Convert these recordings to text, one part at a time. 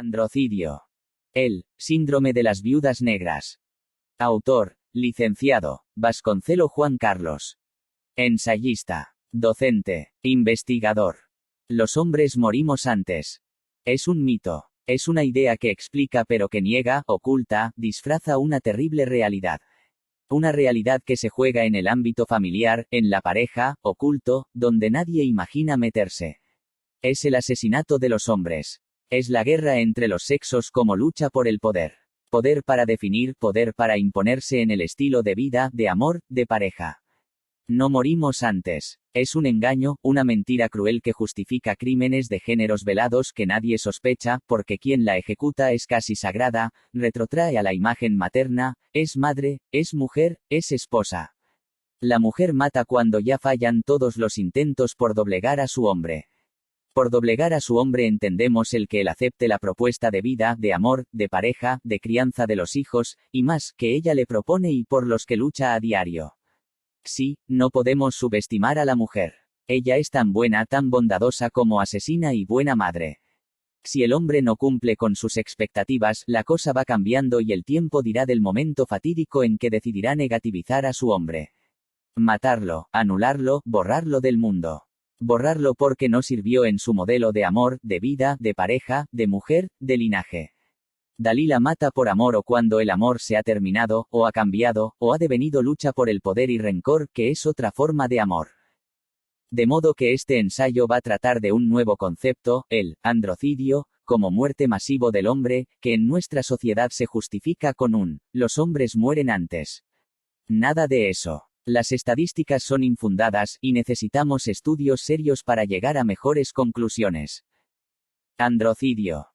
Androcidio. El síndrome de las viudas negras. Autor, licenciado, Vasconcelo Juan Carlos. Ensayista, docente, investigador. Los hombres morimos antes. Es un mito. Es una idea que explica pero que niega, oculta, disfraza una terrible realidad. Una realidad que se juega en el ámbito familiar, en la pareja, oculto, donde nadie imagina meterse. Es el asesinato de los hombres. Es la guerra entre los sexos como lucha por el poder. Poder para definir, poder para imponerse en el estilo de vida, de amor, de pareja. No morimos antes. Es un engaño, una mentira cruel que justifica crímenes de géneros velados que nadie sospecha, porque quien la ejecuta es casi sagrada, retrotrae a la imagen materna, es madre, es mujer, es esposa. La mujer mata cuando ya fallan todos los intentos por doblegar a su hombre. Por doblegar a su hombre entendemos el que él acepte la propuesta de vida, de amor, de pareja, de crianza de los hijos, y más, que ella le propone y por los que lucha a diario. Sí, no podemos subestimar a la mujer. Ella es tan buena, tan bondadosa como asesina y buena madre. Si el hombre no cumple con sus expectativas, la cosa va cambiando y el tiempo dirá del momento fatídico en que decidirá negativizar a su hombre. Matarlo, anularlo, borrarlo del mundo. Borrarlo porque no sirvió en su modelo de amor, de vida, de pareja, de mujer, de linaje. Dalila mata por amor o cuando el amor se ha terminado, o ha cambiado, o ha devenido lucha por el poder y rencor, que es otra forma de amor. De modo que este ensayo va a tratar de un nuevo concepto, el androcidio, como muerte masivo del hombre, que en nuestra sociedad se justifica con los hombres mueren antes. Nada de eso. Las estadísticas son infundadas, y necesitamos estudios serios para llegar a mejores conclusiones. Androcidio.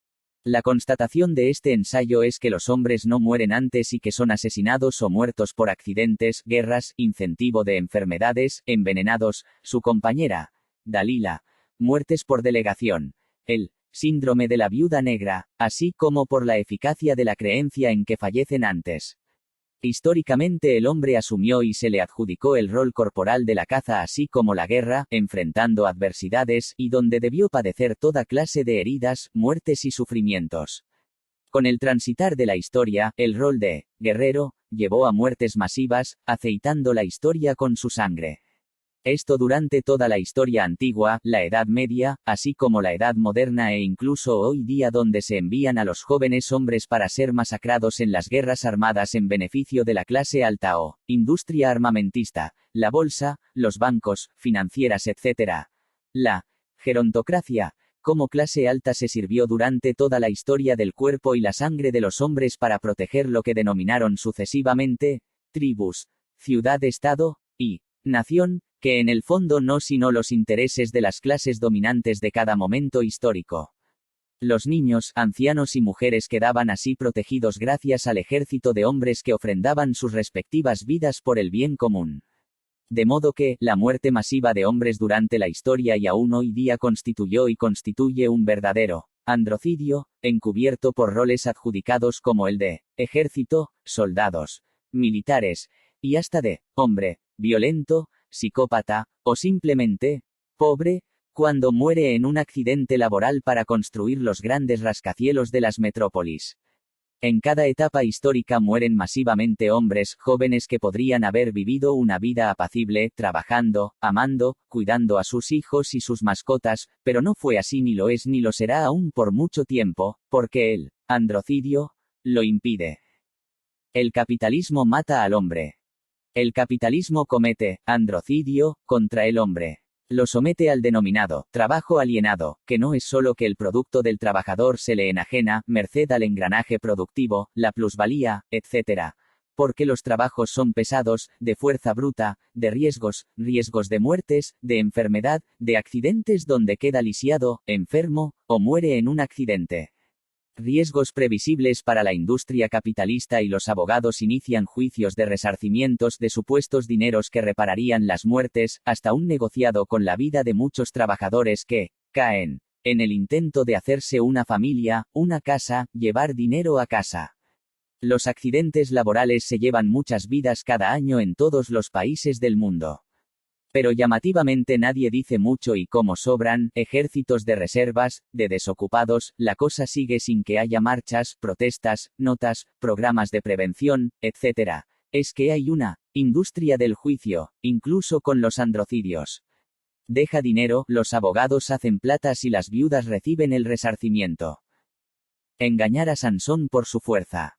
La constatación de este ensayo es que los hombres no mueren antes y que son asesinados o muertos por accidentes, guerras, incentivo de enfermedades, envenenados, su compañera, Dalila, muertes por delegación, el síndrome de la viuda negra, así como por la eficacia de la creencia en que fallecen antes. Históricamente el hombre asumió y se le adjudicó el rol corporal de la caza así como la guerra, enfrentando adversidades, y donde debió padecer toda clase de heridas, muertes y sufrimientos. Con el transitar de la historia, el rol de guerrero llevó a muertes masivas, aceitando la historia con su sangre. Esto durante toda la historia antigua, la Edad Media, así como la Edad Moderna e incluso hoy día donde se envían a los jóvenes hombres para ser masacrados en las guerras armadas en beneficio de la clase alta o industria armamentista, la bolsa, los bancos, financieras etc. La gerontocracia, como clase alta se sirvió durante toda la historia del cuerpo y la sangre de los hombres para proteger lo que denominaron sucesivamente tribus, ciudad-estado y nación, que en el fondo no sino los intereses de las clases dominantes de cada momento histórico. Los niños, ancianos y mujeres quedaban así protegidos gracias al ejército de hombres que ofrendaban sus respectivas vidas por el bien común. De modo que, la muerte masiva de hombres durante la historia y aún hoy día constituyó y constituye un verdadero androcidio, encubierto por roles adjudicados como el de ejército, soldados, militares, y hasta de hombre violento, psicópata, o simplemente pobre, cuando muere en un accidente laboral para construir los grandes rascacielos de las metrópolis. En cada etapa histórica mueren masivamente hombres jóvenes que podrían haber vivido una vida apacible, trabajando, amando, cuidando a sus hijos y sus mascotas, pero no fue así ni lo es ni lo será aún por mucho tiempo, porque el androcidio lo impide. El capitalismo mata al hombre. El capitalismo comete androcidio contra el hombre. Lo somete al denominado trabajo alienado, que no es solo que el producto del trabajador se le enajena, merced al engranaje productivo, la plusvalía, etc. Porque los trabajos son pesados, de fuerza bruta, de riesgos de muertes, de enfermedad, de accidentes donde queda lisiado, enfermo, o muere en un accidente. Riesgos previsibles para la industria capitalista y los abogados inician juicios de resarcimientos de supuestos dineros que repararían las muertes, hasta un negociado con la vida de muchos trabajadores que caen en el intento de hacerse una familia, una casa, llevar dinero a casa. Los accidentes laborales se llevan muchas vidas cada año en todos los países del mundo. Pero llamativamente nadie dice mucho y como sobran ejércitos de reservas, de desocupados, la cosa sigue sin que haya marchas, protestas, notas, programas de prevención, etc. Es que hay una industria del juicio, incluso con los androcidios. Deja dinero, los abogados hacen platas y las viudas reciben el resarcimiento. Engañar a Sansón por su fuerza.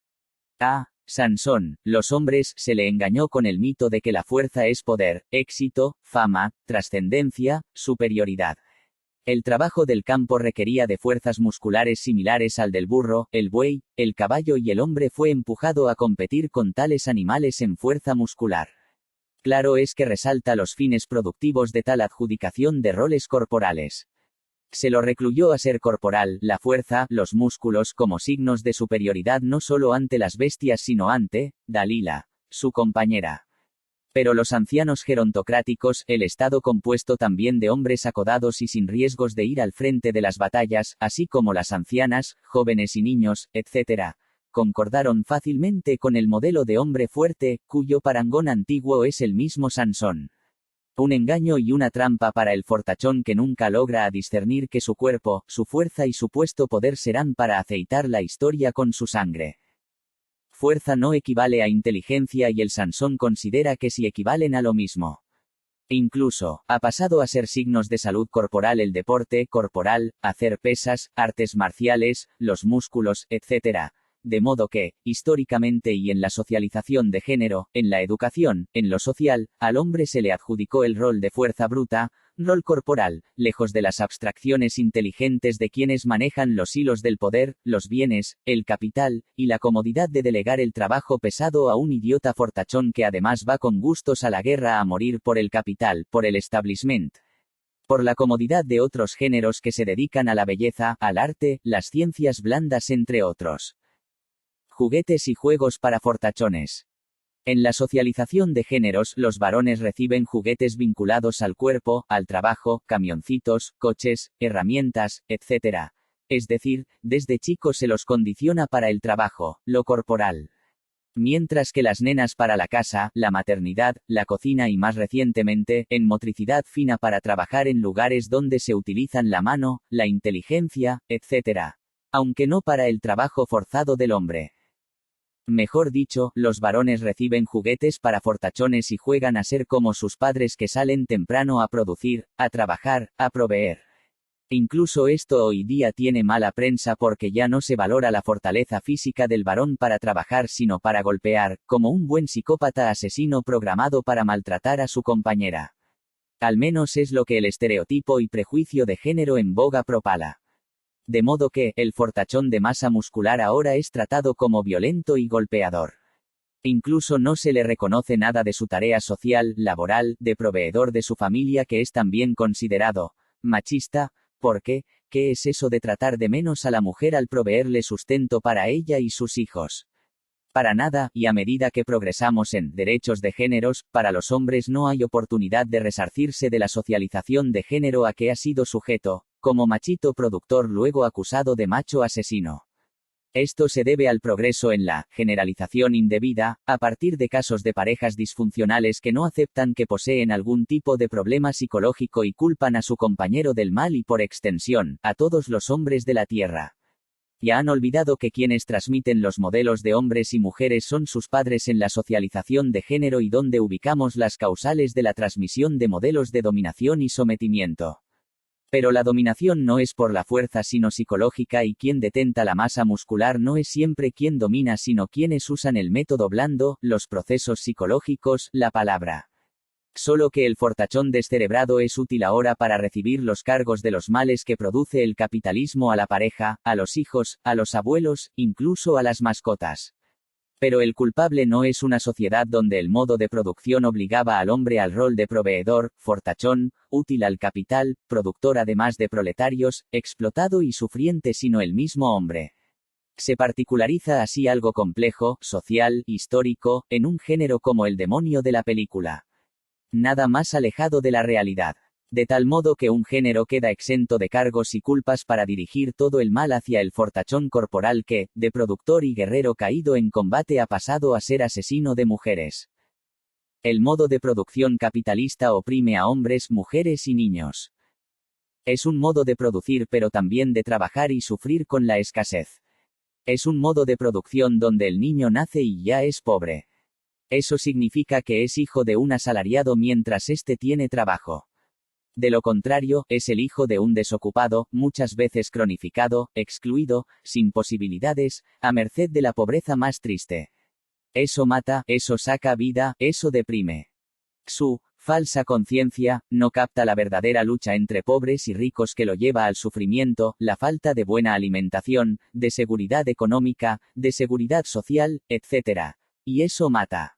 A Sansón, los hombres, se le engañó con el mito de que la fuerza es poder, éxito, fama, trascendencia, superioridad. El trabajo del campo requería de fuerzas musculares similares al del burro, el buey, el caballo y el hombre fue empujado a competir con tales animales en fuerza muscular. Claro es que resalta los fines productivos de tal adjudicación de roles corporales. Se lo recluyó a ser corporal, la fuerza, los músculos como signos de superioridad no solo ante las bestias sino ante Dalila, su compañera. Pero los ancianos gerontocráticos, el estado compuesto también de hombres acodados y sin riesgos de ir al frente de las batallas, así como las ancianas, jóvenes y niños, etc., concordaron fácilmente con el modelo de hombre fuerte, cuyo parangón antiguo es el mismo Sansón. Un engaño y una trampa para el fortachón que nunca logra discernir que su cuerpo, su fuerza y supuesto poder serán para aceitar la historia con su sangre. Fuerza no equivale a inteligencia y el Sansón considera que sí equivalen a lo mismo. Incluso, ha pasado a ser signos de salud corporal el deporte corporal, hacer pesas, artes marciales, los músculos, etc. De modo que, históricamente y en la socialización de género, en la educación, en lo social, al hombre se le adjudicó el rol de fuerza bruta, rol corporal, lejos de las abstracciones inteligentes de quienes manejan los hilos del poder, los bienes, el capital, y la comodidad de delegar el trabajo pesado a un idiota fortachón que además va con gustos a la guerra a morir por el capital, por el establishment. Por la comodidad de otros géneros que se dedican a la belleza, al arte, las ciencias blandas entre otros. Juguetes y juegos para fortachones. En la socialización de géneros, los varones reciben juguetes vinculados al cuerpo, al trabajo, camioncitos, coches, herramientas, etc. Es decir, desde chicos se los condiciona para el trabajo, lo corporal. Mientras que las nenas para la casa, la maternidad, la cocina y más recientemente, en motricidad fina para trabajar en lugares donde se utilizan la mano, la inteligencia, etc. Aunque no para el trabajo forzado del hombre. Mejor dicho, los varones reciben juguetes para fortachones y juegan a ser como sus padres que salen temprano a producir, a trabajar, a proveer. Incluso esto hoy día tiene mala prensa porque ya no se valora la fortaleza física del varón para trabajar sino para golpear, como un buen psicópata asesino programado para maltratar a su compañera. Al menos es lo que el estereotipo y prejuicio de género en boga propala. De modo que, el fortachón de masa muscular ahora es tratado como violento y golpeador. Incluso no se le reconoce nada de su tarea social, laboral, de proveedor de su familia que es también considerado machista, porque, ¿qué es eso de tratar de menos a la mujer al proveerle sustento para ella y sus hijos? Para nada, y a medida que progresamos en derechos de géneros, para los hombres no hay oportunidad de resarcirse de la socialización de género a que ha sido sujeto, como machito productor luego acusado de macho asesino. Esto se debe al progreso en la generalización indebida, a partir de casos de parejas disfuncionales que no aceptan que poseen algún tipo de problema psicológico y culpan a su compañero del mal y por extensión, a todos los hombres de la tierra. Ya han olvidado que quienes transmiten los modelos de hombres y mujeres son sus padres en la socialización de género y donde ubicamos las causales de la transmisión de modelos de dominación y sometimiento. Pero la dominación no es por la fuerza sino psicológica y quien detenta la masa muscular no es siempre quien domina sino quienes usan el método blando, los procesos psicológicos, la palabra. Solo que el fortachón descerebrado es útil ahora para recibir los cargos de los males que produce el capitalismo a la pareja, a los hijos, a los abuelos, incluso a las mascotas. Pero el culpable no es una sociedad donde el modo de producción obligaba al hombre al rol de proveedor, fortachón, útil al capital, productor además de proletarios, explotado y sufriente sino el mismo hombre. Se particulariza así algo complejo, social, histórico, en un género como el demonio de la película. Nada más alejado de la realidad. De tal modo que un género queda exento de cargos y culpas para dirigir todo el mal hacia el fortachón corporal que, de productor y guerrero caído en combate ha pasado a ser asesino de mujeres. El modo de producción capitalista oprime a hombres, mujeres y niños. Es un modo de producir pero también de trabajar y sufrir con la escasez. Es un modo de producción donde el niño nace y ya es pobre. Eso significa que es hijo de un asalariado mientras éste tiene trabajo. De lo contrario, es el hijo de un desocupado, muchas veces cronificado, excluido, sin posibilidades, a merced de la pobreza más triste. Eso mata, eso saca vida, eso deprime. Su falsa conciencia no capta la verdadera lucha entre pobres y ricos que lo lleva al sufrimiento, la falta de buena alimentación, de seguridad económica, de seguridad social, etc. Y eso mata.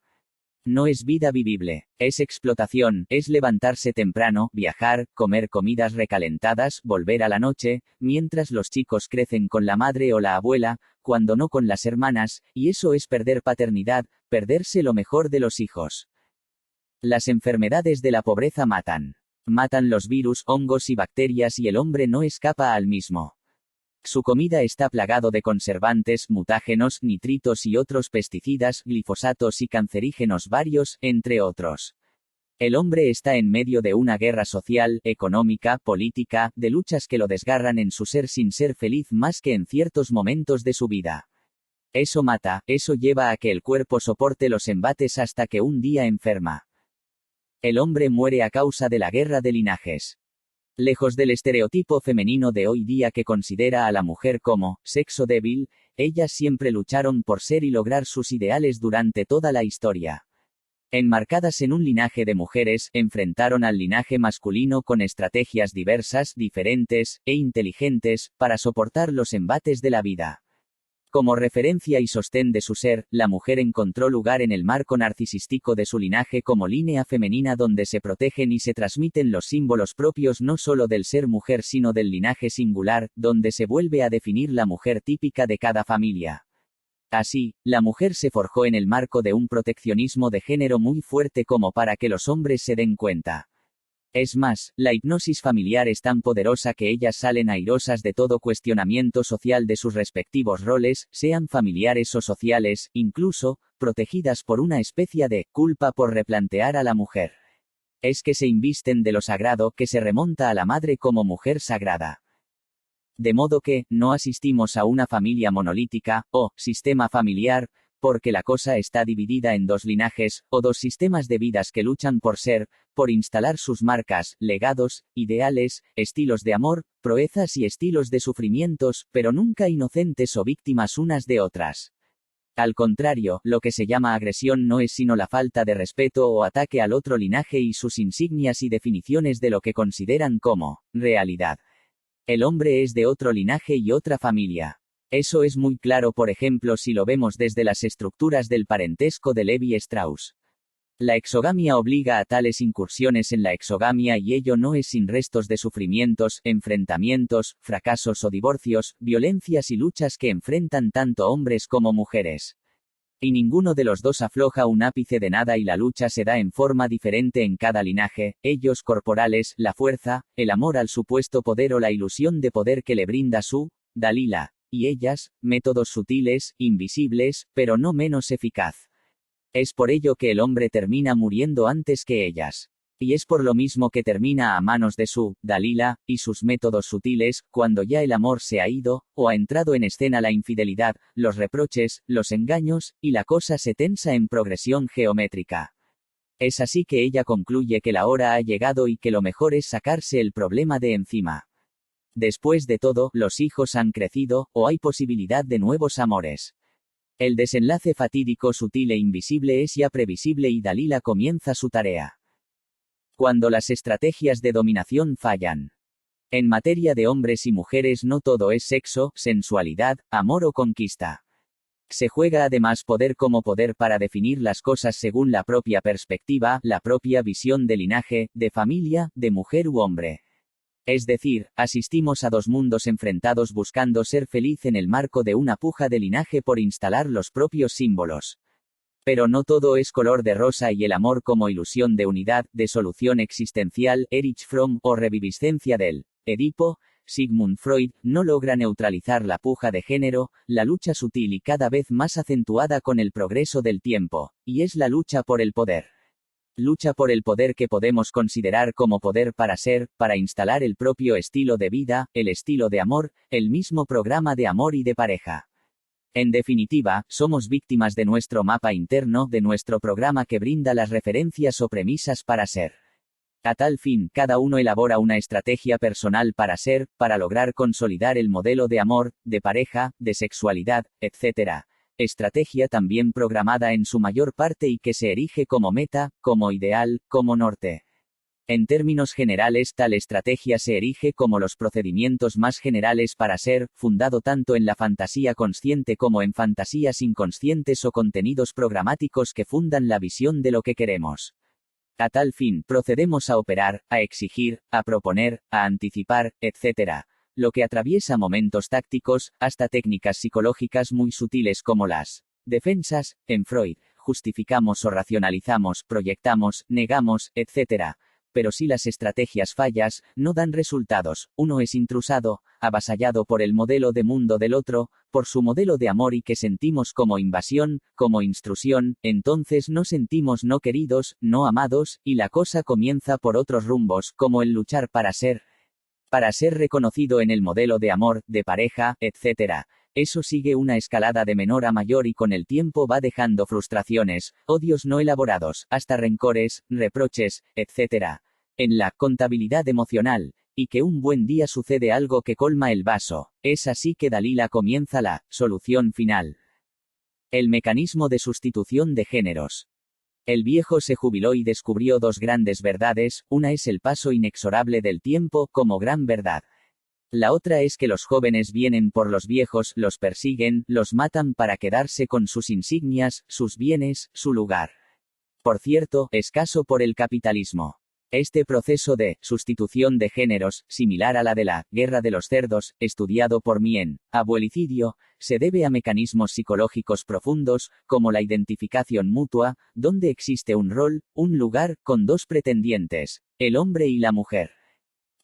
No es vida vivible, es explotación, es levantarse temprano, viajar, comer comidas recalentadas, volver a la noche, mientras los chicos crecen con la madre o la abuela, cuando no con las hermanas, y eso es perder paternidad, perderse lo mejor de los hijos. Las enfermedades de la pobreza matan. Matan los virus, hongos y bacterias y el hombre no escapa al mismo. Su comida está plagado de conservantes, mutágenos, nitritos y otros pesticidas, glifosatos y cancerígenos varios, entre otros. El hombre está en medio de una guerra social, económica, política, de luchas que lo desgarran en su ser sin ser feliz más que en ciertos momentos de su vida. Eso mata, eso lleva a que el cuerpo soporte los embates hasta que un día enferma. El hombre muere a causa de la guerra de linajes. Lejos del estereotipo femenino de hoy día que considera a la mujer como sexo débil, ellas siempre lucharon por ser y lograr sus ideales durante toda la historia. Enmarcadas en un linaje de mujeres, enfrentaron al linaje masculino con estrategias diversas, diferentes e inteligentes, para soportar los embates de la vida. Como referencia y sostén de su ser, la mujer encontró lugar en el marco narcisístico de su linaje como línea femenina donde se protegen y se transmiten los símbolos propios no solo del ser mujer sino del linaje singular, donde se vuelve a definir la mujer típica de cada familia. Así, la mujer se forjó en el marco de un proteccionismo de género muy fuerte como para que los hombres se den cuenta. Es más, la hipnosis familiar es tan poderosa que ellas salen airosas de todo cuestionamiento social de sus respectivos roles, sean familiares o sociales, incluso, protegidas por una especie de culpa por replantear a la mujer. Es que se invisten de lo sagrado que se remonta a la madre como mujer sagrada. De modo que, no asistimos a una familia monolítica, o sistema familiar, porque la cosa está dividida en dos linajes, o dos sistemas de vidas que luchan por ser, por instalar sus marcas, legados, ideales, estilos de amor, proezas y estilos de sufrimientos, pero nunca inocentes o víctimas unas de otras. Al contrario, lo que se llama agresión no es sino la falta de respeto o ataque al otro linaje y sus insignias y definiciones de lo que consideran como realidad. El hombre es de otro linaje y otra familia. Eso es muy claro por ejemplo si lo vemos desde las estructuras del parentesco de Levi Strauss. La exogamia obliga a tales incursiones en la exogamia y ello no es sin restos de sufrimientos, enfrentamientos, fracasos o divorcios, violencias y luchas que enfrentan tanto hombres como mujeres. Y ninguno de los dos afloja un ápice de nada y la lucha se da en forma diferente en cada linaje, ellos corporales, la fuerza, el amor al supuesto poder o la ilusión de poder que le brinda su Dalila. Y ellas, métodos sutiles, invisibles, pero no menos eficaz. Es por ello que el hombre termina muriendo antes que ellas. Y es por lo mismo que termina a manos de su Dalila, y sus métodos sutiles, cuando ya el amor se ha ido, o ha entrado en escena la infidelidad, los reproches, los engaños, y la cosa se tensa en progresión geométrica. Es así que ella concluye que la hora ha llegado y que lo mejor es sacarse el problema de encima. Después de todo, los hijos han crecido, o hay posibilidad de nuevos amores. El desenlace fatídico sutil e invisible es ya previsible y Dalila comienza su tarea. Cuando las estrategias de dominación fallan. En materia de hombres y mujeres no todo es sexo, sensualidad, amor o conquista. Se juega además poder como poder para definir las cosas según la propia perspectiva, la propia visión de linaje, de familia, de mujer u hombre. Es decir, asistimos a dos mundos enfrentados buscando ser feliz en el marco de una puja de linaje por instalar los propios símbolos. Pero no todo es color de rosa y el amor como ilusión de unidad, de solución existencial, Erich Fromm, o reviviscencia del Edipo, Sigmund Freud, no logra neutralizar la puja de género, la lucha sutil y cada vez más acentuada con el progreso del tiempo, y es la lucha por el poder. Lucha por el poder que podemos considerar como poder para ser, para instalar el propio estilo de vida, el estilo de amor, el mismo programa de amor y de pareja. En definitiva, somos víctimas de nuestro mapa interno, de nuestro programa que brinda las referencias o premisas para ser. A tal fin, cada uno elabora una estrategia personal para ser, para lograr consolidar el modelo de amor, de pareja, de sexualidad, etc. Estrategia también programada en su mayor parte y que se erige como meta, como ideal, como norte. En términos generales, tal estrategia se erige como los procedimientos más generales para ser, fundado tanto en la fantasía consciente como en fantasías inconscientes o contenidos programáticos que fundan la visión de lo que queremos. A tal fin, procedemos a operar, a exigir, a proponer, a anticipar, etc. Lo que atraviesa momentos tácticos, hasta técnicas psicológicas muy sutiles como las defensas. En Freud, justificamos o racionalizamos, proyectamos, negamos, etc. Pero si las estrategias fallas, no dan resultados, uno es intrusado, avasallado por el modelo de mundo del otro, por su modelo de amor y que sentimos como invasión, como intrusión, entonces nos sentimos no queridos, no amados, y la cosa comienza por otros rumbos, como el luchar para ser reconocido en el modelo de amor, de pareja, etc. Eso sigue una escalada de menor a mayor y con el tiempo va dejando frustraciones, odios no elaborados, hasta rencores, reproches, etc. En la contabilidad emocional, y que un buen día sucede algo que colma el vaso, es así que Dalila comienza la solución final. El mecanismo de sustitución de géneros. El viejo se jubiló y descubrió dos grandes verdades, una es el paso inexorable del tiempo, como gran verdad. La otra es que los jóvenes vienen por los viejos, los persiguen, los matan para quedarse con sus insignias, sus bienes, su lugar. Por cierto, escaso por el capitalismo. Este proceso de sustitución de géneros, similar a la de la guerra de los cerdos, estudiado por mí en Abuelicidio, se debe a mecanismos psicológicos profundos, como la identificación mutua, donde existe un rol, un lugar, con dos pretendientes, el hombre y la mujer.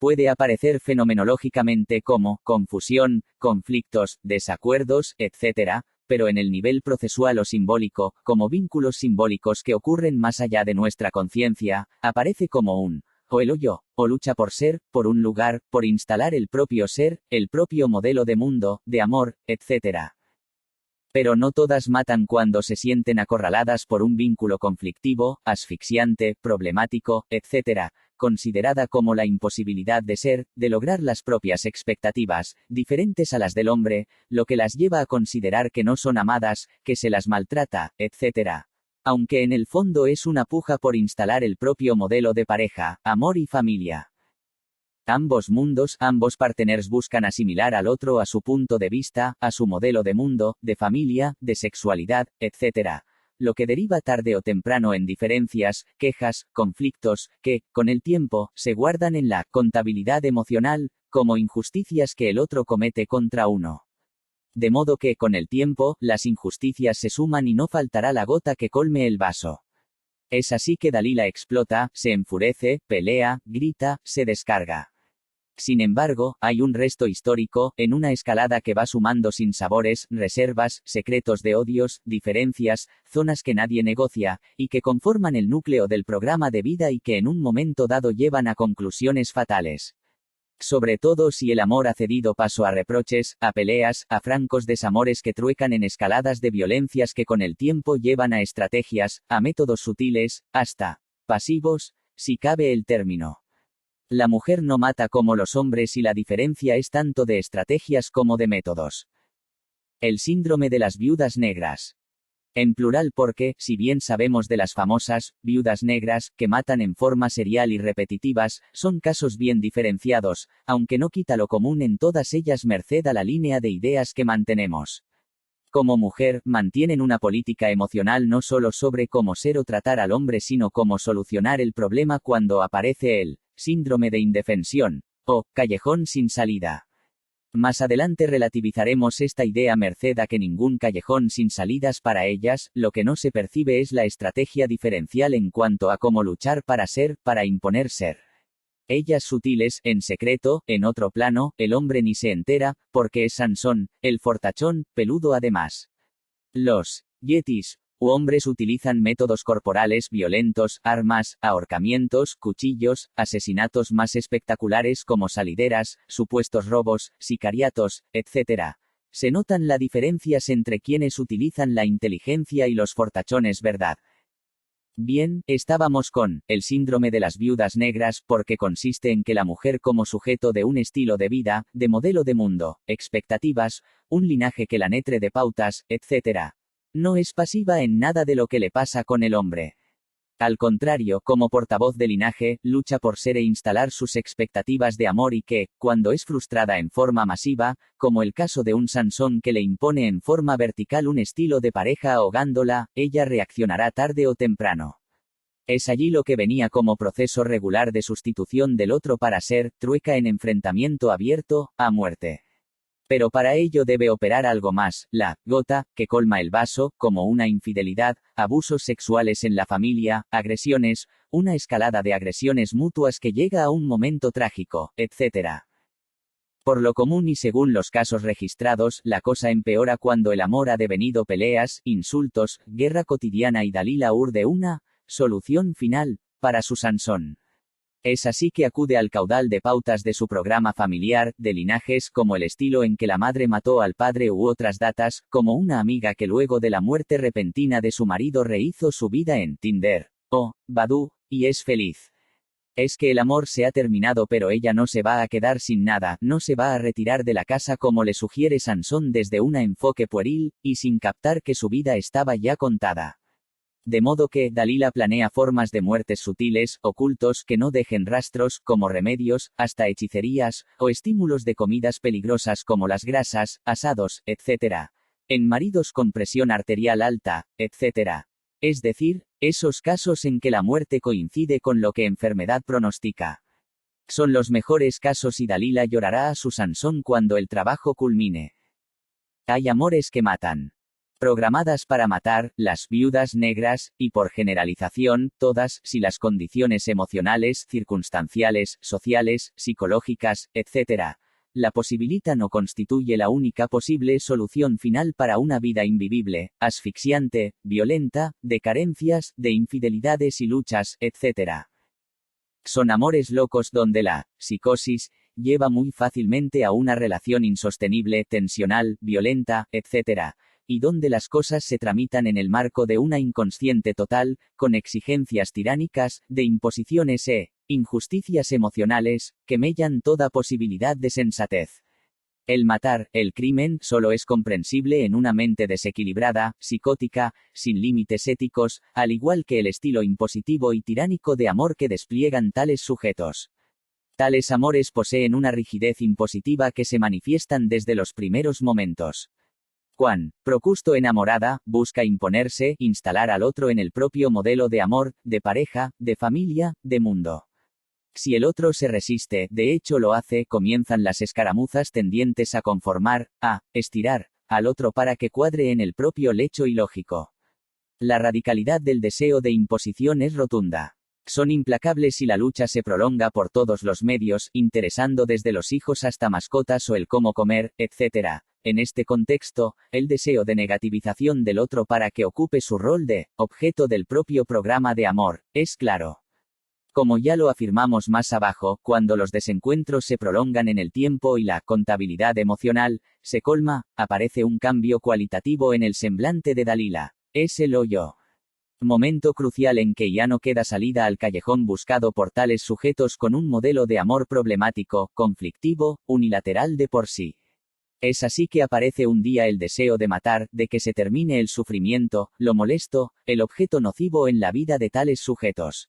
Puede aparecer fenomenológicamente como confusión, conflictos, desacuerdos, etc., pero en el nivel procesual o simbólico, como vínculos simbólicos que ocurren más allá de nuestra conciencia, aparece como un o el yo, o lucha por ser, por un lugar, por instalar el propio ser, el propio modelo de mundo, de amor, etc. Pero no todas matan cuando se sienten acorraladas por un vínculo conflictivo, asfixiante, problemático, etc., considerada como la imposibilidad de ser, de lograr las propias expectativas, diferentes a las del hombre, lo que las lleva a considerar que no son amadas, que se las maltrata, etc. Aunque en el fondo es una puja por instalar el propio modelo de pareja, amor y familia. Ambos mundos, ambos partners buscan asimilar al otro a su punto de vista, a su modelo de mundo, de familia, de sexualidad, etc., lo que deriva tarde o temprano en diferencias, quejas, conflictos, que, con el tiempo, se guardan en la contabilidad emocional, como injusticias que el otro comete contra uno. De modo que, con el tiempo, las injusticias se suman y no faltará la gota que colme el vaso. Es así que Dalila explota, se enfurece, pelea, grita, se descarga. Sin embargo, hay un resto histórico, en una escalada que va sumando sinsabores, reservas, secretos de odios, diferencias, zonas que nadie negocia, y que conforman el núcleo del programa de vida y que en un momento dado llevan a conclusiones fatales. Sobre todo si el amor ha cedido paso a reproches, a peleas, a francos desamores que truecan en escaladas de violencias que con el tiempo llevan a estrategias, a métodos sutiles, hasta pasivos, si cabe el término. La mujer no mata como los hombres y la diferencia es tanto de estrategias como de métodos. El síndrome de las viudas negras. En plural porque, si bien sabemos de las famosas viudas negras, que matan en forma serial y repetitivas, son casos bien diferenciados, aunque no quita lo común en todas ellas merced a la línea de ideas que mantenemos. Como mujer, mantienen una política emocional no solo sobre cómo ser o tratar al hombre sino cómo solucionar el problema cuando aparece el síndrome de indefensión, o callejón sin salida. Más adelante relativizaremos esta idea merced a que ningún callejón sin salidas para ellas, lo que no se percibe es la estrategia diferencial en cuanto a cómo luchar para ser, para imponer ser. Ellas sutiles, en secreto, en otro plano, el hombre ni se entera, porque es Sansón, el fortachón, peludo además. Los yetis, hombres utilizan métodos corporales violentos, armas, ahorcamientos, cuchillos, asesinatos más espectaculares como salideras, supuestos robos, sicariatos, etc. Se notan las diferencias entre quienes utilizan la inteligencia y los fortachones, ¿verdad? Bien, estábamos con el síndrome de las viudas negras, porque consiste en que la mujer como sujeto de un estilo de vida, de modelo de mundo, expectativas, un linaje que la nutre de pautas, etc. No es pasiva en nada de lo que le pasa con el hombre. Al contrario, como portavoz de linaje, lucha por ser e instalar sus expectativas de amor y que, cuando es frustrada en forma masiva, como el caso de un Sansón que le impone en forma vertical un estilo de pareja ahogándola, ella reaccionará tarde o temprano. Es allí lo que venía como proceso regular de sustitución del otro para ser, trueca en enfrentamiento abierto, a muerte. Pero para ello debe operar algo más, la gota, que colma el vaso, como una infidelidad, abusos sexuales en la familia, agresiones, una escalada de agresiones mutuas que llega a un momento trágico, etc. Por lo común y según los casos registrados, la cosa empeora cuando el amor ha devenido peleas, insultos, guerra cotidiana y Dalila urde una solución final para su Sansón. Es así que acude al caudal de pautas de su programa familiar, de linajes como el estilo en que la madre mató al padre u otras datas, como una amiga que luego de la muerte repentina de su marido rehizo su vida en Tinder o Badoo, y es feliz. Es que el amor se ha terminado, pero ella no se va a quedar sin nada, no se va a retirar de la casa como le sugiere Sansón desde un enfoque pueril, y sin captar que su vida estaba ya contada. De modo que Dalila planea formas de muertes sutiles, ocultos, que no dejen rastros, como remedios, hasta hechicerías, o estímulos de comidas peligrosas como las grasas, asados, etc. En maridos con presión arterial alta, etc. Es decir, esos casos en que la muerte coincide con lo que enfermedad pronostica. Son los mejores casos y Dalila llorará a su Sansón cuando el trabajo culmine. Hay amores que matan. Programadas para matar, las viudas negras, y por generalización, todas, si las condiciones emocionales, circunstanciales, sociales, psicológicas, etc., la posibilitan o constituye la única posible solución final para una vida invivible, asfixiante, violenta, de carencias, de infidelidades y luchas, etc. Son amores locos donde la psicosis lleva muy fácilmente a una relación insostenible, tensional, violenta, etc., y donde las cosas se tramitan en el marco de una inconsciente total, con exigencias tiránicas, de imposiciones e injusticias emocionales, que mellan toda posibilidad de sensatez. El matar, el crimen, solo es comprensible en una mente desequilibrada, psicótica, sin límites éticos, al igual que el estilo impositivo y tiránico de amor que despliegan tales sujetos. Tales amores poseen una rigidez impositiva que se manifiestan desde los primeros momentos. Juan, Procusto enamorada, busca imponerse, instalar al otro en el propio modelo de amor, de pareja, de familia, de mundo. Si el otro se resiste, de hecho lo hace, comienzan las escaramuzas tendientes a conformar, a estirar, al otro para que cuadre en el propio lecho ilógico. La radicalidad del deseo de imposición es rotunda. Son implacables y la lucha se prolonga por todos los medios, interesando desde los hijos hasta mascotas o el cómo comer, etc. En este contexto, el deseo de negativización del otro para que ocupe su rol de objeto del propio programa de amor, es claro. Como ya lo afirmamos más abajo, cuando los desencuentros se prolongan en el tiempo y la contabilidad emocional se colma, aparece un cambio cualitativo en el semblante de Dalila. Es el hoyo. Momento crucial en que ya no queda salida al callejón buscado por tales sujetos con un modelo de amor problemático, conflictivo, unilateral de por sí. Es así que aparece un día el deseo de matar, de que se termine el sufrimiento, lo molesto, el objeto nocivo en la vida de tales sujetos.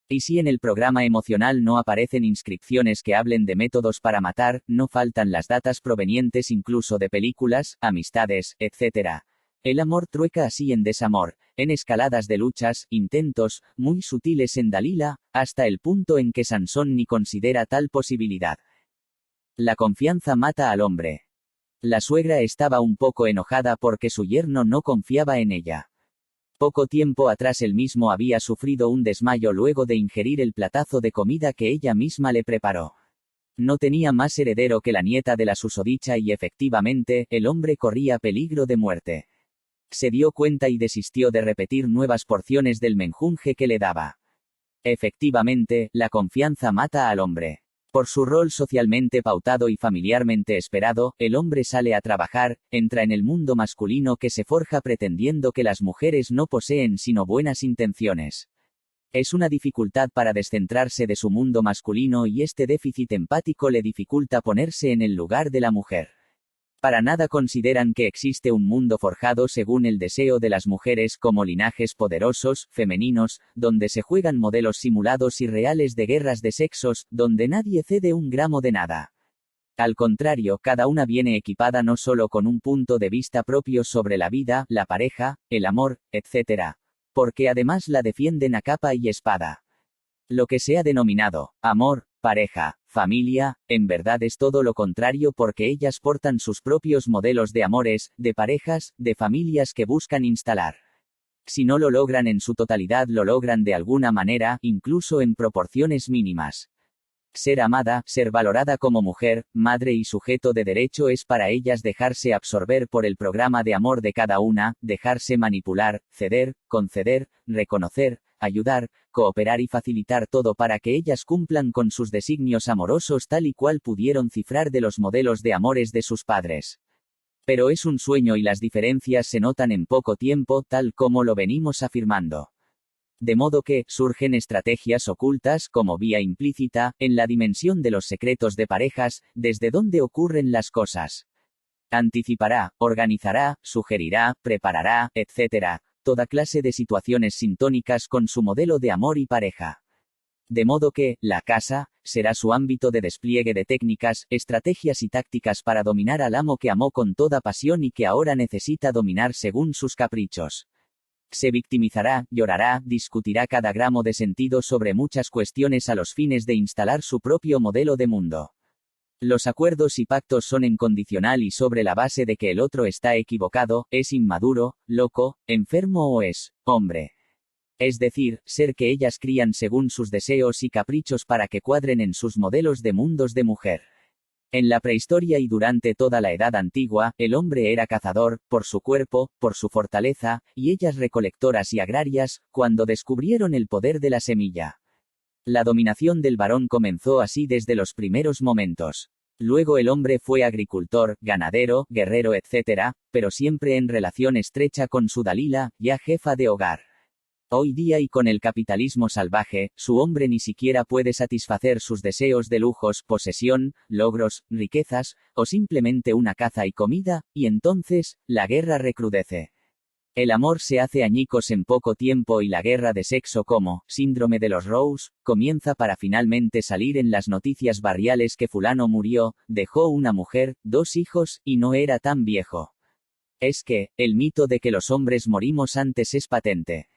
Y si en el programa emocional no aparecen inscripciones que hablen de métodos para matar, no faltan las datas provenientes incluso de películas, amistades, etc. El amor trueca así en desamor, en escaladas de luchas, intentos, muy sutiles en Dalila, hasta el punto en que Sansón ni considera tal posibilidad. La confianza mata al hombre. La suegra estaba un poco enojada porque su yerno no confiaba en ella. Poco tiempo atrás él mismo había sufrido un desmayo luego de ingerir el platazo de comida que ella misma le preparó. No tenía más heredero que la nieta de la susodicha y efectivamente, el hombre corría peligro de muerte. Se dio cuenta y desistió de repetir nuevas porciones del menjunje que le daba. Efectivamente, la confianza mata al hombre. Por su rol socialmente pautado y familiarmente esperado, el hombre sale a trabajar, entra en el mundo masculino que se forja pretendiendo que las mujeres no poseen sino buenas intenciones. Es una dificultad para descentrarse de su mundo masculino y este déficit empático le dificulta ponerse en el lugar de la mujer. Para nada consideran que existe un mundo forjado según el deseo de las mujeres como linajes poderosos, femeninos, donde se juegan modelos simulados y reales de guerras de sexos, donde nadie cede un gramo de nada. Al contrario, cada una viene equipada no solo con un punto de vista propio sobre la vida, la pareja, el amor, etc., porque además la defienden a capa y espada. Lo que se ha denominado amor, pareja, familia, en verdad es todo lo contrario porque ellas portan sus propios modelos de amores, de parejas, de familias que buscan instalar. Si no lo logran en su totalidad, lo logran de alguna manera, incluso en proporciones mínimas. Ser amada, ser valorada como mujer, madre y sujeto de derecho es para ellas dejarse absorber por el programa de amor de cada una, dejarse manipular, ceder, conceder, reconocer, ayudar, cooperar y facilitar todo para que ellas cumplan con sus designios amorosos tal y cual pudieron cifrar de los modelos de amores de sus padres. Pero es un sueño y las diferencias se notan en poco tiempo, tal como lo venimos afirmando. De modo que, surgen estrategias ocultas, como vía implícita, en la dimensión de los secretos de parejas, desde donde ocurren las cosas. Anticipará, organizará, sugerirá, preparará, etc., toda clase de situaciones sintónicas con su modelo de amor y pareja. De modo que, la casa, será su ámbito de despliegue de técnicas, estrategias y tácticas para dominar al amo que amó con toda pasión y que ahora necesita dominar según sus caprichos. Se victimizará, llorará, discutirá cada gramo de sentido sobre muchas cuestiones a los fines de instalar su propio modelo de mundo. Los acuerdos y pactos son en condicional y sobre la base de que el otro está equivocado, es inmaduro, loco, enfermo o es hombre. Es decir, ser que ellas crían según sus deseos y caprichos para que cuadren en sus modelos de mundos de mujer. En la prehistoria y durante toda la Edad Antigua, el hombre era cazador, por su cuerpo, por su fortaleza, y ellas recolectoras y agrarias, cuando descubrieron el poder de la semilla. La dominación del varón comenzó así desde los primeros momentos. Luego el hombre fue agricultor, ganadero, guerrero, etc., pero siempre en relación estrecha con su Dalila, ya jefa de hogar. Hoy día y con el capitalismo salvaje, su hombre ni siquiera puede satisfacer sus deseos de lujos, posesión, logros, riquezas, o simplemente una caza y comida, y entonces, la guerra recrudece. El amor se hace añicos en poco tiempo y la guerra de sexo como, síndrome de los Rose, comienza para finalmente salir en las noticias barriales que fulano murió, dejó una mujer, 2 hijos, y no era tan viejo. Es que, el mito de que los hombres morimos antes es patente.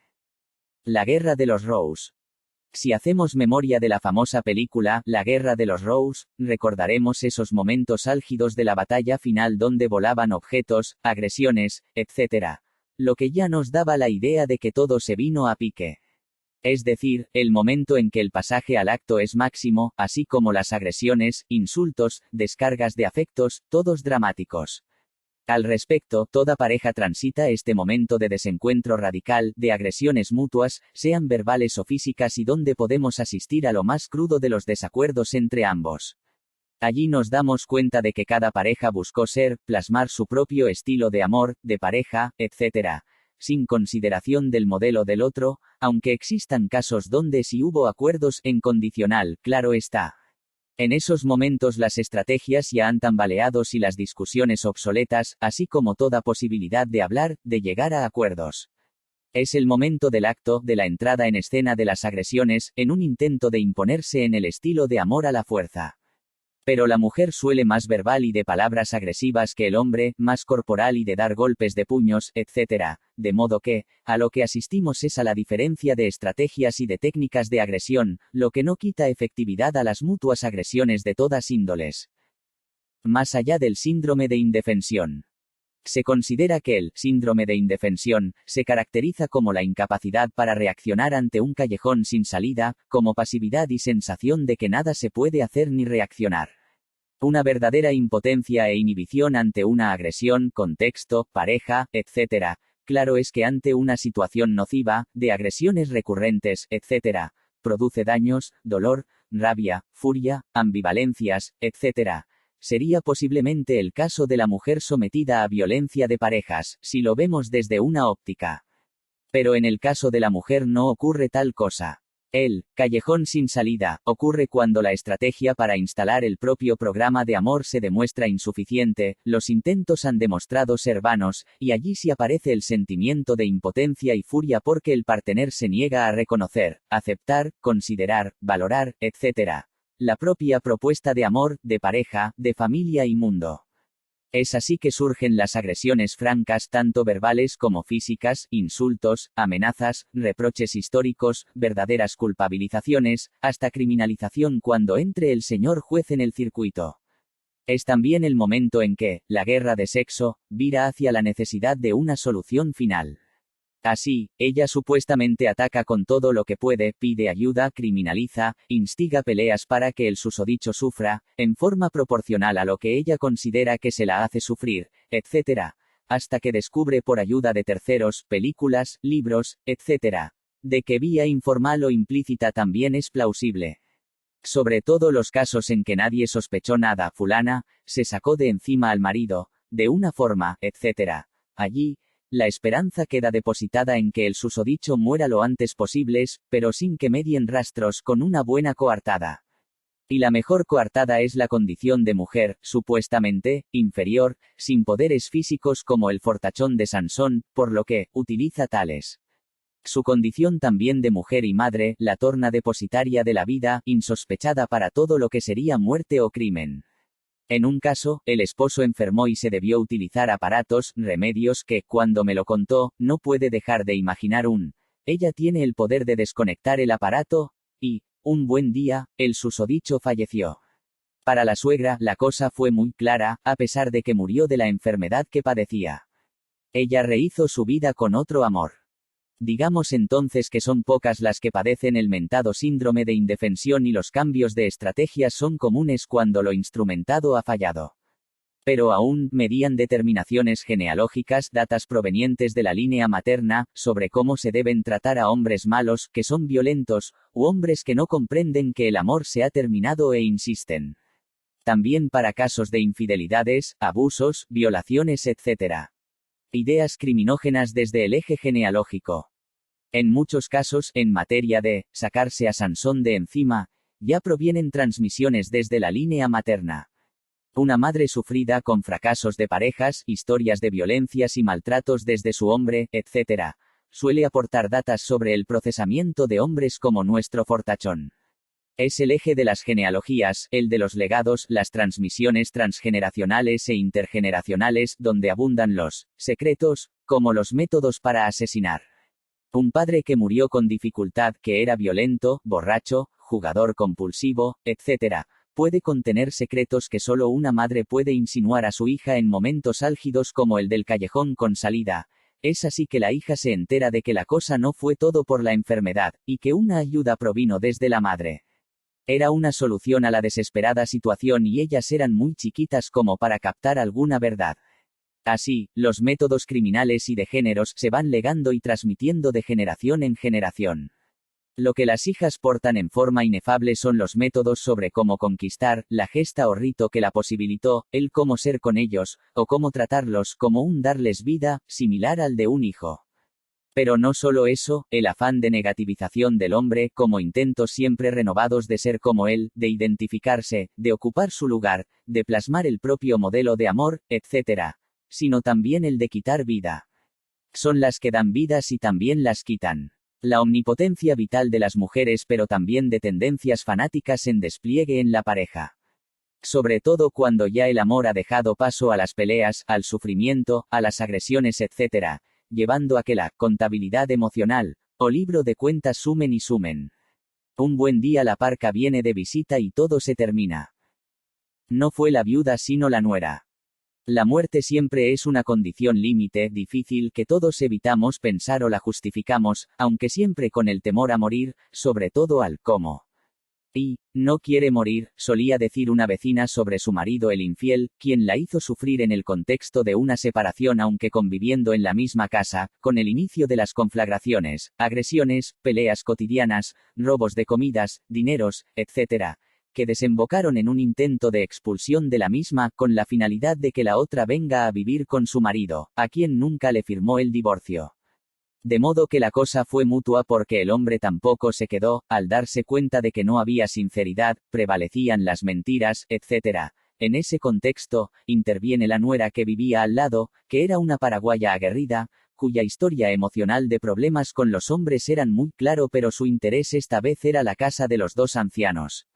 La Guerra de los Rose. Si hacemos memoria de la famosa película, La Guerra de los Rose, recordaremos esos momentos álgidos de la batalla final donde volaban objetos, agresiones, etc., lo que ya nos daba la idea de que todo se vino a pique. Es decir, el momento en que el pasaje al acto es máximo, así como las agresiones, insultos, descargas de afectos, todos dramáticos. Al respecto, toda pareja transita este momento de desencuentro radical, de agresiones mutuas, sean verbales o físicas y donde podemos asistir a lo más crudo de los desacuerdos entre ambos. Allí nos damos cuenta de que cada pareja buscó plasmar su propio estilo de amor, de pareja, etc., sin consideración del modelo del otro, aunque existan casos donde sí hubo acuerdos en condicional, claro está. En esos momentos las estrategias ya han tambaleado y las discusiones obsoletas, así como toda posibilidad de hablar, de llegar a acuerdos. Es el momento del acto, de la entrada en escena de las agresiones, en un intento de imponerse en el estilo de amor a la fuerza. Pero la mujer suele más verbal y de palabras agresivas que el hombre, más corporal y de dar golpes de puños, etc., de modo que, a lo que asistimos es a la diferencia de estrategias y de técnicas de agresión, lo que no quita efectividad a las mutuas agresiones de todas índoles. Más allá del síndrome de indefensión. Se considera que el síndrome de indefensión se caracteriza como la incapacidad para reaccionar ante un callejón sin salida, como pasividad y sensación de que nada se puede hacer ni reaccionar. Una verdadera impotencia e inhibición ante una agresión, contexto, pareja, etc., claro es que ante una situación nociva, de agresiones recurrentes, etc., produce daños, dolor, rabia, furia, ambivalencias, etc. Sería posiblemente el caso de la mujer sometida a violencia de parejas, si lo vemos desde una óptica. Pero en el caso de la mujer no ocurre tal cosa. El callejón sin salida ocurre cuando la estrategia para instalar el propio programa de amor se demuestra insuficiente, los intentos han demostrado ser vanos, y allí sí aparece el sentimiento de impotencia y furia porque el partener se niega a reconocer, aceptar, considerar, valorar, etc. la propia propuesta de amor, de pareja, de familia y mundo. Es así que surgen las agresiones francas tanto verbales como físicas, insultos, amenazas, reproches históricos, verdaderas culpabilizaciones, hasta criminalización cuando entre el señor juez en el circuito. Es también el momento en que, la guerra de sexo, vira hacia la necesidad de una solución final. Así, ella supuestamente ataca con todo lo que puede, pide ayuda, criminaliza, instiga peleas para que el susodicho sufra, en forma proporcional a lo que ella considera que se la hace sufrir, etc., hasta que descubre por ayuda de terceros, películas, libros, etc., de que vía informal o implícita también es plausible. Sobre todo los casos en que nadie sospechó nada, fulana, se sacó de encima al marido, de una forma, etc. Allí, la esperanza queda depositada en que el susodicho muera lo antes posible, pero sin que medien rastros con una buena coartada. Y la mejor coartada es la condición de mujer, supuestamente, inferior, sin poderes físicos como el fortachón de Sansón, por lo que, utiliza tales. Su condición también de mujer y madre, la torna depositaria de la vida, insospechada para todo lo que sería muerte o crimen. En un caso, el esposo enfermó y se debió utilizar aparatos, remedios que, cuando me lo contó, no puede dejar de imaginar ella tiene el poder de desconectar el aparato, y, un buen día, el susodicho falleció. Para la suegra, la cosa fue muy clara, a pesar de que murió de la enfermedad que padecía. Ella rehizo su vida con otro amor. Digamos entonces que son pocas las que padecen el mentado síndrome de indefensión y los cambios de estrategias son comunes cuando lo instrumentado ha fallado. Pero aún, medían determinaciones genealógicas, datas provenientes de la línea materna, sobre cómo se deben tratar a hombres malos, que son violentos, u hombres que no comprenden que el amor se ha terminado e insisten. También para casos de infidelidades, abusos, violaciones, etc. Ideas criminógenas desde el eje genealógico. En muchos casos, en materia de sacarse a Sansón de encima, ya provienen transmisiones desde la línea materna. Una madre sufrida con fracasos de parejas, historias de violencias y maltratos desde su hombre, etc., suele aportar datas sobre el procesamiento de hombres como nuestro fortachón. Es el eje de las genealogías, el de los legados, las transmisiones transgeneracionales e intergeneracionales, donde abundan los secretos, como los métodos para asesinar. Un padre que murió con dificultad, que era violento, borracho, jugador compulsivo, etc., puede contener secretos que solo una madre puede insinuar a su hija en momentos álgidos como el del callejón con salida. Es así que la hija se entera de que la cosa no fue todo por la enfermedad, y que una ayuda provino desde la madre. Era una solución a la desesperada situación y ellas eran muy chiquitas como para captar alguna verdad. Así, los métodos criminales y de géneros se van legando y transmitiendo de generación en generación. Lo que las hijas portan en forma inefable son los métodos sobre cómo conquistar, la gesta o rito que la posibilitó, el cómo ser con ellos, o cómo tratarlos, como un darles vida, similar al de un hijo. Pero no solo eso, el afán de negativización del hombre, como intentos siempre renovados de ser como él, de identificarse, de ocupar su lugar, de plasmar el propio modelo de amor, etc., sino también el de quitar vida. Son las que dan vidas y también las quitan. La omnipotencia vital de las mujeres pero también de tendencias fanáticas en despliegue en la pareja. Sobre todo cuando ya el amor ha dejado paso a las peleas, al sufrimiento, a las agresiones, etc., llevando a que la contabilidad emocional, o libro de cuentas sumen y sumen. Un buen día la parca viene de visita y todo se termina. No fue la viuda sino la nuera. La muerte siempre es una condición límite, difícil que todos evitamos pensar o la justificamos, aunque siempre con el temor a morir, sobre todo al cómo. Y, no quiere morir, solía decir una vecina sobre su marido el infiel, quien la hizo sufrir en el contexto de una separación aunque conviviendo en la misma casa, con el inicio de las conflagraciones, agresiones, peleas cotidianas, robos de comidas, dineros, etc., que desembocaron en un intento de expulsión de la misma, con la finalidad de que la otra venga a vivir con su marido, a quien nunca le firmó el divorcio. De modo que la cosa fue mutua porque el hombre tampoco se quedó, al darse cuenta de que no había sinceridad, prevalecían las mentiras, etc. En ese contexto, interviene la nuera que vivía al lado, que era una paraguaya aguerrida, cuya historia emocional de problemas con los hombres eran muy claro, pero su interés esta vez era la casa de los dos ancianos.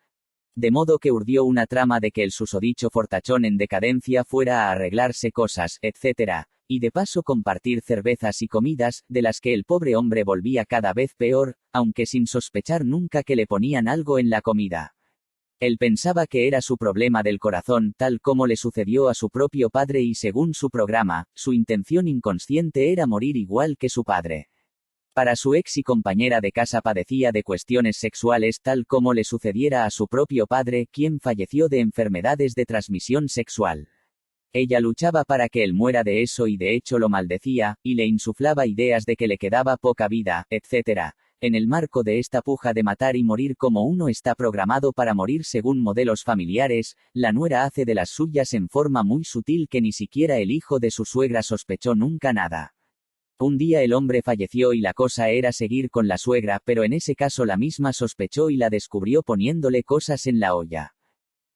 De modo que urdió una trama de que el susodicho fortachón en decadencia fuera a arreglarse cosas, etc., y de paso compartir cervezas y comidas, de las que el pobre hombre volvía cada vez peor, aunque sin sospechar nunca que le ponían algo en la comida. Él pensaba que era su problema del corazón, tal como le sucedió a su propio padre, y según su programa, su intención inconsciente era morir igual que su padre. Para su ex y compañera de casa padecía de cuestiones sexuales tal como le sucediera a su propio padre, quien falleció de enfermedades de transmisión sexual. Ella luchaba para que él muera de eso y de hecho lo maldecía, y le insuflaba ideas de que le quedaba poca vida, etc. En el marco de esta puja de matar y morir como uno está programado para morir según modelos familiares, la nuera hace de las suyas en forma muy sutil que ni siquiera el hijo de su suegra sospechó nunca nada. Un día el hombre falleció y la cosa era seguir con la suegra, pero en ese caso la misma sospechó y la descubrió poniéndole cosas en la olla.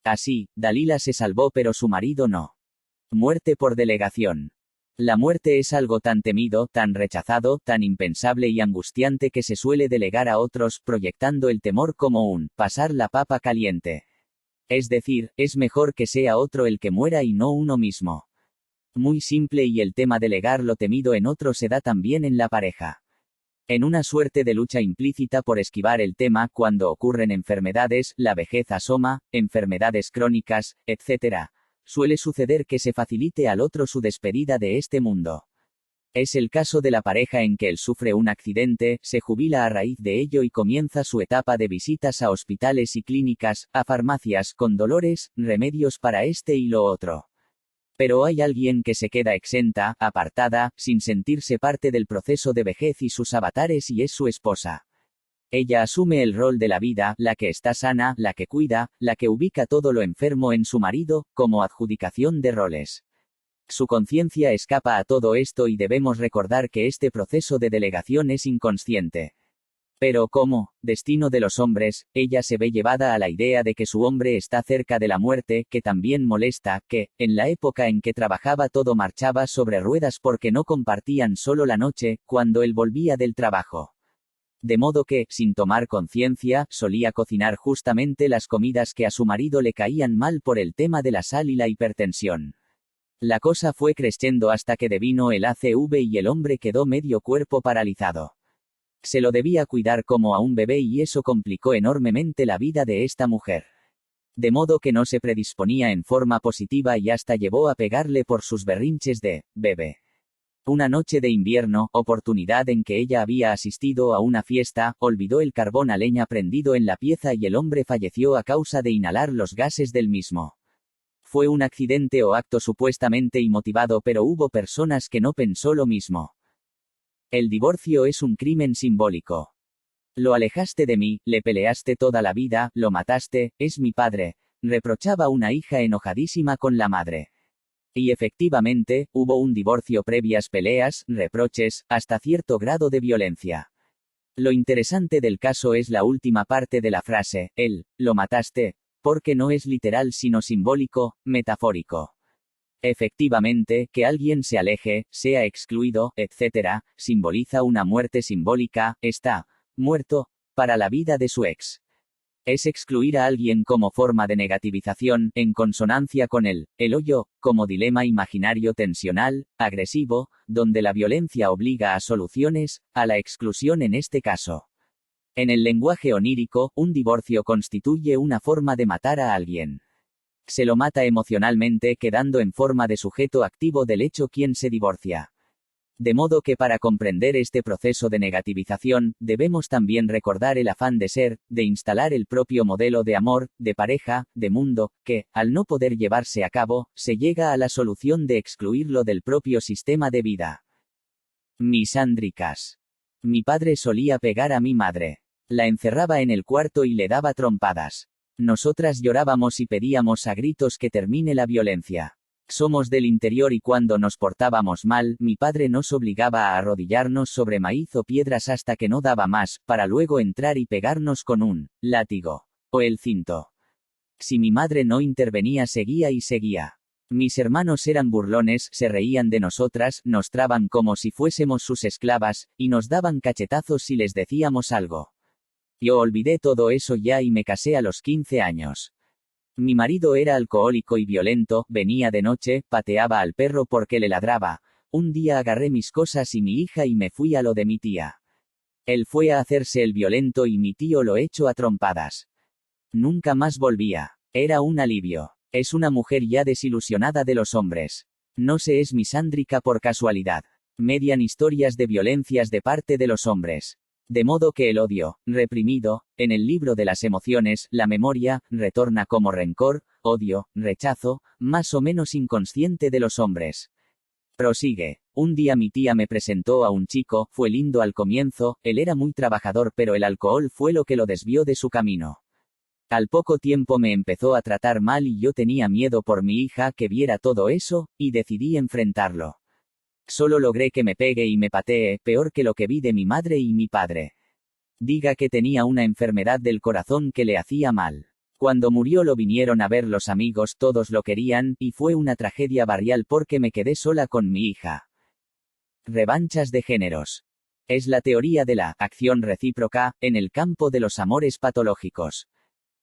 Así, Dalila se salvó pero su marido no. Muerte por delegación. La muerte es algo tan temido, tan rechazado, tan impensable y angustiante que se suele delegar a otros, proyectando el temor como un pasar la papa caliente. Es decir, es mejor que sea otro el que muera y no uno mismo. Muy simple, y el tema delegar lo temido en otro se da también en la pareja. En una suerte de lucha implícita por esquivar el tema, cuando ocurren enfermedades, la vejez asoma, enfermedades crónicas, etc., suele suceder que se facilite al otro su despedida de este mundo. Es el caso de la pareja en que él sufre un accidente, se jubila a raíz de ello y comienza su etapa de visitas a hospitales y clínicas, a farmacias, con dolores, remedios para este y lo otro. Pero hay alguien que se queda exenta, apartada, sin sentirse parte del proceso de vejez y sus avatares, y es su esposa. Ella asume el rol de la vida, la que está sana, la que cuida, la que ubica todo lo enfermo en su marido, como adjudicación de roles. Su conciencia escapa a todo esto y debemos recordar que este proceso de delegación es inconsciente. Pero como destino de los hombres, ella se ve llevada a la idea de que su hombre está cerca de la muerte, que también molesta, que, en la época en que trabajaba todo marchaba sobre ruedas porque no compartían solo la noche, cuando él volvía del trabajo. De modo que, sin tomar conciencia, solía cocinar justamente las comidas que a su marido le caían mal por el tema de la sal y la hipertensión. La cosa fue creciendo hasta que devino el ACV y el hombre quedó medio cuerpo paralizado. Se lo debía cuidar como a un bebé y eso complicó enormemente la vida de esta mujer. De modo que no se predisponía en forma positiva y hasta llevó a pegarle por sus berrinches de bebé. Una noche de invierno, oportunidad en que ella había asistido a una fiesta, olvidó el carbón a leña prendido en la pieza y el hombre falleció a causa de inhalar los gases del mismo. Fue un accidente o acto supuestamente inmotivado, pero hubo personas que no pensó lo mismo. El divorcio es un crimen simbólico. Lo alejaste de mí, le peleaste toda la vida, lo mataste, es mi padre, reprochaba una hija enojadísima con la madre. Y efectivamente, hubo un divorcio previas peleas, reproches, hasta cierto grado de violencia. Lo interesante del caso es la última parte de la frase, él, lo mataste, porque no es literal sino simbólico, metafórico. Efectivamente, que alguien se aleje, sea excluido, etc., simboliza una muerte simbólica, está muerto, para la vida de su ex. Es excluir a alguien como forma de negativización, en consonancia con el hoyo, como dilema imaginario tensional, agresivo, donde la violencia obliga a soluciones, a la exclusión en este caso. En el lenguaje onírico, un divorcio constituye una forma de matar a alguien. Se lo mata emocionalmente quedando en forma de sujeto activo del hecho quien se divorcia. De modo que para comprender este proceso de negativización, debemos también recordar el afán de ser, de instalar el propio modelo de amor, de pareja, de mundo, que, al no poder llevarse a cabo, se llega a la solución de excluirlo del propio sistema de vida. Misándricas. Mi padre solía pegar a mi madre. La encerraba en el cuarto y le daba trompadas. Nosotras llorábamos y pedíamos a gritos que termine la violencia. Somos del interior y cuando nos portábamos mal, mi padre nos obligaba a arrodillarnos sobre maíz o piedras hasta que no daba más, para luego entrar y pegarnos con un látigo o el cinto. Si mi madre no intervenía, seguía y seguía. Mis hermanos eran burlones, se reían de nosotras, nos traban como si fuésemos sus esclavas, y nos daban cachetazos si les decíamos algo. Yo olvidé todo eso ya y me casé a los 15 años. Mi marido era alcohólico y violento, venía de noche, pateaba al perro porque le ladraba. Un día agarré mis cosas y mi hija y me fui a lo de mi tía. Él fue a hacerse el violento y mi tío lo echó a trompadas. Nunca más volvía. Era un alivio. Es una mujer ya desilusionada de los hombres. No se es misándrica por casualidad. Median historias de violencias de parte de los hombres. De modo que el odio, reprimido, en el libro de las emociones, la memoria, retorna como rencor, odio, rechazo, más o menos inconsciente de los hombres. Prosigue. Un día mi tía me presentó a un chico, fue lindo al comienzo, él era muy trabajador pero el alcohol fue lo que lo desvió de su camino. Al poco tiempo me empezó a tratar mal y yo tenía miedo por mi hija que viera todo eso, y decidí enfrentarlo. Solo logré que me pegue y me patee, peor que lo que vi de mi madre y mi padre. Diga que tenía una enfermedad del corazón que le hacía mal. Cuando murió lo vinieron a ver los amigos, todos lo querían, y fue una tragedia barrial porque me quedé sola con mi hija. Revanchas de géneros. Es la teoría de la acción recíproca, en el campo de los amores patológicos.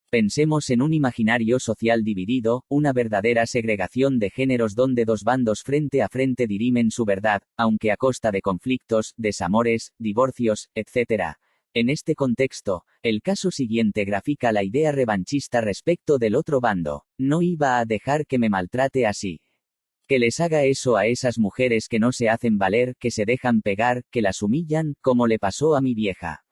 Pensemos en un imaginario social dividido, una verdadera segregación de géneros donde dos bandos frente a frente dirimen su verdad, aunque a costa de conflictos, desamores, divorcios, etc. En este contexto, el caso siguiente grafica la idea revanchista respecto del otro bando. No iba a dejar que me maltrate así. Que les haga eso a esas mujeres que no se hacen valer, que se dejan pegar, que las humillan, como le pasó a mi vieja.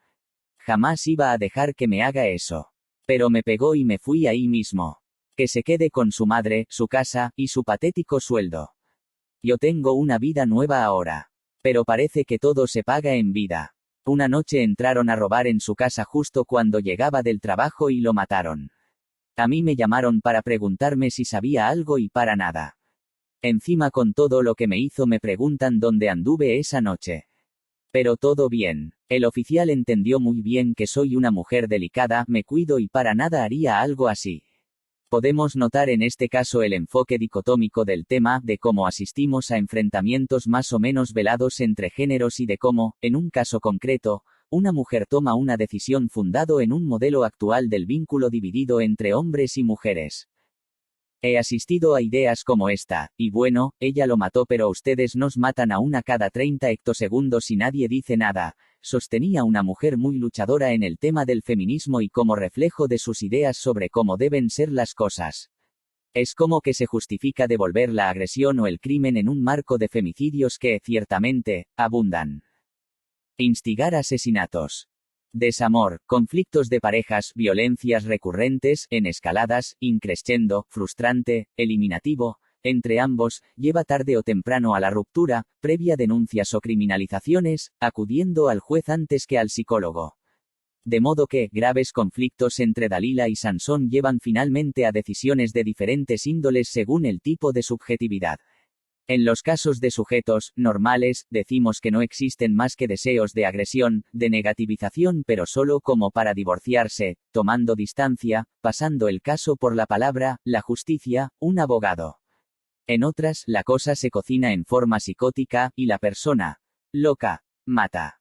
Jamás iba a dejar que me haga eso. Pero me pegó y me fui ahí mismo. Que se quede con su madre, su casa, y su patético sueldo. Yo tengo una vida nueva ahora. Pero parece que todo se paga en vida. Una noche entraron a robar en su casa justo cuando llegaba del trabajo y lo mataron. A mí me llamaron para preguntarme si sabía algo y para nada. Encima con todo lo que me hizo me preguntan dónde anduve esa noche. Pero todo bien. El oficial entendió muy bien que soy una mujer delicada, me cuido y para nada haría algo así. Podemos notar en este caso el enfoque dicotómico del tema, de cómo asistimos a enfrentamientos más o menos velados entre géneros y de cómo, en un caso concreto, una mujer toma una decisión fundado en un modelo actual del vínculo dividido entre hombres y mujeres. He asistido a ideas como esta, y bueno, ella lo mató pero ustedes nos matan a una cada 30 hectosegundos y nadie dice nada, sostenía una mujer muy luchadora en el tema del feminismo y como reflejo de sus ideas sobre cómo deben ser las cosas. Es como que se justifica devolver la agresión o el crimen en un marco de femicidios que, ciertamente, abundan. Instigar asesinatos. Desamor, conflictos de parejas, violencias recurrentes, en escaladas, increscendo, frustrante, eliminativo, entre ambos, lleva tarde o temprano a la ruptura, previa denuncias o criminalizaciones, acudiendo al juez antes que al psicólogo. De modo que, graves conflictos entre Dalila y Sansón llevan finalmente a decisiones de diferentes índoles según el tipo de subjetividad. En los casos de sujetos normales, decimos que no existen más que deseos de agresión, de negativización, pero solo como para divorciarse, tomando distancia, pasando el caso por la palabra, la justicia, un abogado. En otras, la cosa se cocina en forma psicótica, y la persona, loca, mata.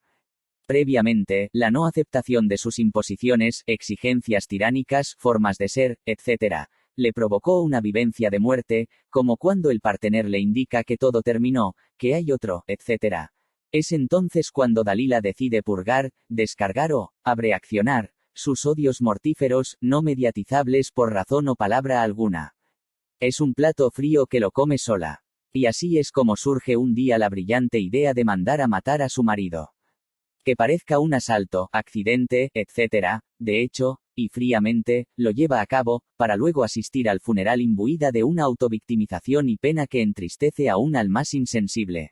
Previamente, la no aceptación de sus imposiciones, exigencias tiránicas, formas de ser, etc., le provocó una vivencia de muerte, como cuando el partener le indica que todo terminó, que hay otro, etc. Es entonces cuando Dalila decide purgar, descargar o abreaccionar sus odios mortíferos, no mediatizables por razón o palabra alguna. Es un plato frío que lo come sola. Y así es como surge un día la brillante idea de mandar a matar a su marido. Que parezca un asalto, accidente, etc., de hecho, y fríamente, lo lleva a cabo, para luego asistir al funeral imbuida de una autovictimización y pena que entristece aún al más insensible.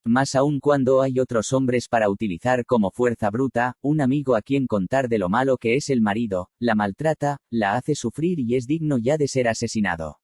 Más aún cuando hay otros hombres para utilizar como fuerza bruta, un amigo a quien contar de lo malo que es el marido, la maltrata, la hace sufrir y es digno ya de ser asesinado.